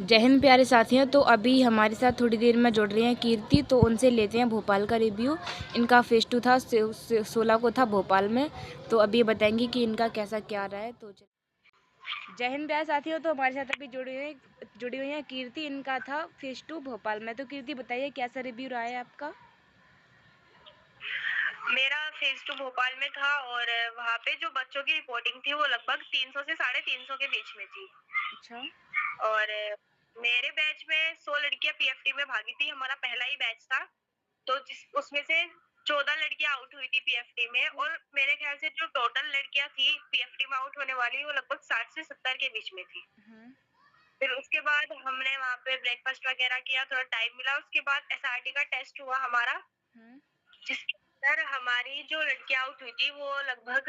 जय हिंद प्यारे साथियों। तो अभी हमारे साथ थोड़ी देर में जुड़ रही हैं कीर्ति, तो उनसे लेते हैं भोपाल का रिव्यू। इनका फेस 2 था 16 को था भोपाल में, तो अभी बताएंगी कि इनका कैसा क्या रहा है। तो जय हिंद प्यारे साथियों। तो हमारे साथ अभी जुड़ी हुई हैं कीर्ति। इनका था फेस 2 भोपाल में। तो कीर्ति बताइए कैसा रिव्यू रहा है आपका। मेरा फेज 2 भोपाल में था और वहाँ पे जो बच्चों की रिपोर्टिंग थी वो लगभग 300 से 350 के बीच में थी। अच्छा। और मेरे बैच में 100 लड़कियां पीएफटी में भागी थी। हमारा पहला ही बैच था, तो जिस उसमें से 14 लड़कियां आउट हुई थी पीएफटी में। और मेरे ख्याल से जो टोटल लड़कियां थी पीएफटी में आउट होने वाली वो लगभग 60 से 70 के बीच में थी। फिर उसके बाद हमने वहाँ पे ब्रेकफास्ट वगैरह किया, थोड़ा टाइम मिला। उसके बाद एसआरटी का टेस्ट हुआ हमारा, जिसके अंदर हमारी जो लड़कियां आउट हुई थी वो लगभग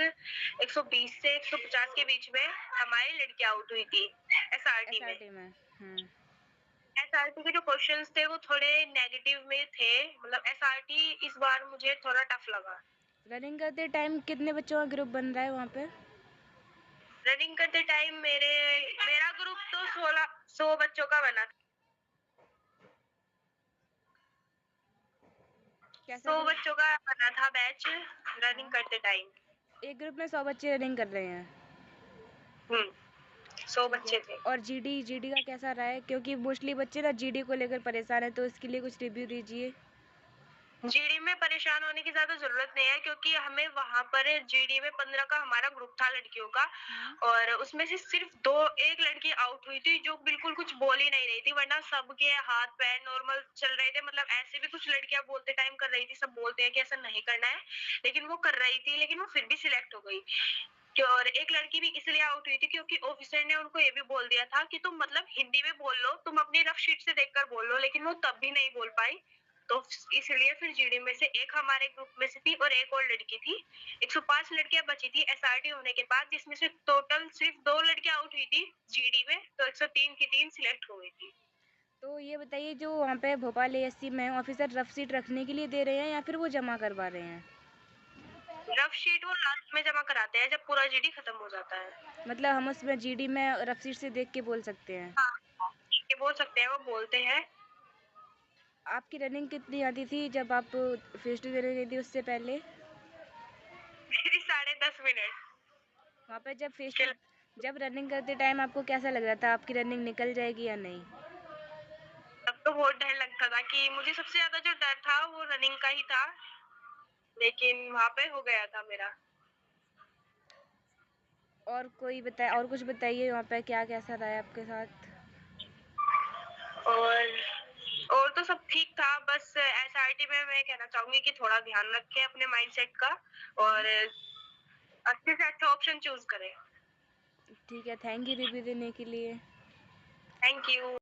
120 से 150 के बीच में हमारी लड़कियां आउट हुई थी एसआरटी में। एसआरटी में। एसआरटी के जो क्वेश्चंस थे वो थोड़े नेगेटिव में थे, मतलब एसआरटी इस बार मुझे थोड़ा टफ लगा। रनिंग करते टाइम कितने बच्चों का ग्रुप बन रहा है वहाँ पे? रनिंग करते टाइम मेरा ग्रुप तो 100 बच्चों का बना था। कैसा 100 ग्रुप? बच्चों का बना था बैच रनिंग हाँ, करते टाइम। एक ग्रुप में 100 बच्चे रनिंग कर रहे हैं। 100 ठीक है। बच्चे थे। और जीडी का कैसा रहा है? क्योंकि मोस्टली बच्चे ना जीडी को लेकर परेशान है, तो इसके लिए कुछ रिव्यू दीजिए। जीडी में परेशान होने की ज्यादा जरूरत नहीं है, क्योंकि हमें वहां पर जीडी में 15 का हमारा ग्रुप था लड़कियों का। और उसमें से सिर्फ एक लड़की आउट हुई थी जो बिल्कुल कुछ बोल ही नहीं रही थी, वरना सबके हाथ पैर नॉर्मल चल रहे थे। मतलब ऐसे भी कुछ लड़कियां बोलते टाइम कर रही थी, सब बोलते हैं कि ऐसा नहीं करना है, लेकिन वो कर रही थी, लेकिन वो फिर भी सिलेक्ट हो गई। और एक लड़की भी इसलिए आउट हुई थी क्योंकि ऑफिसर ने उनको ये भी बोल दिया था कि तुम मतलब हिंदी में बोल लो, तुम अपनी रफ शीट से देखकर बोल लो, लेकिन वो तब भी नहीं बोल पाई। तो इसलिए फिर जीडी में से एक हमारे ग्रुप में से थी और एक और लड़की थी। 105 लड़कियां बची थी एसआरटी होने के बाद, जिसमें से टोटल सिर्फ 2 लड़कियां आउट हुई थी जीडी में, तो 103 की 3 सिलेक्ट हो गई थी। तो ये बताइए, जो वहाँ पे भोपाल एएससी में ऑफिसर रफ सीट रखने के लिए दे रहे हैं या फिर वो जमा करवा रहे हैं? रफ शीट वो लास्ट में जमा कराते हैं जब पूरा जीडी खत्म हो जाता है। मतलब हम उसमें जीडी में रफ सीट से देख के बोल सकते हैं? हाँ, ये बोल सकते हैं, वो बोलते हैं। आपकी रनिंग कितनी आती थी जब आप फेस टू देने गई थी उससे पहले? मेरी 10.5 मिनट। वहाँ पे जब रनिंग करते टाइम आपको कैसा लग रहा था, आपकी रनिंग निकल जाएगी या नहीं? तब तो बहुत डर लगता था कि मुझे सबसे ज्यादा जो डर था वो रनिंग का ही था, लेकिन वहां पे हो गया था मेरा। और कुछ बताइए, वहाँ पे क्या कैसा रहा है आपके साथ? और और तो सब ठीक था, बस एसआरटी में मैं कहना चाहूंगी कि थोड़ा ध्यान रखें अपने माइंडसेट का और अच्छे से अच्छा ऑप्शन चूज करें। ठीक है, थैंक यू रिव्यू देने के लिए। Thank you.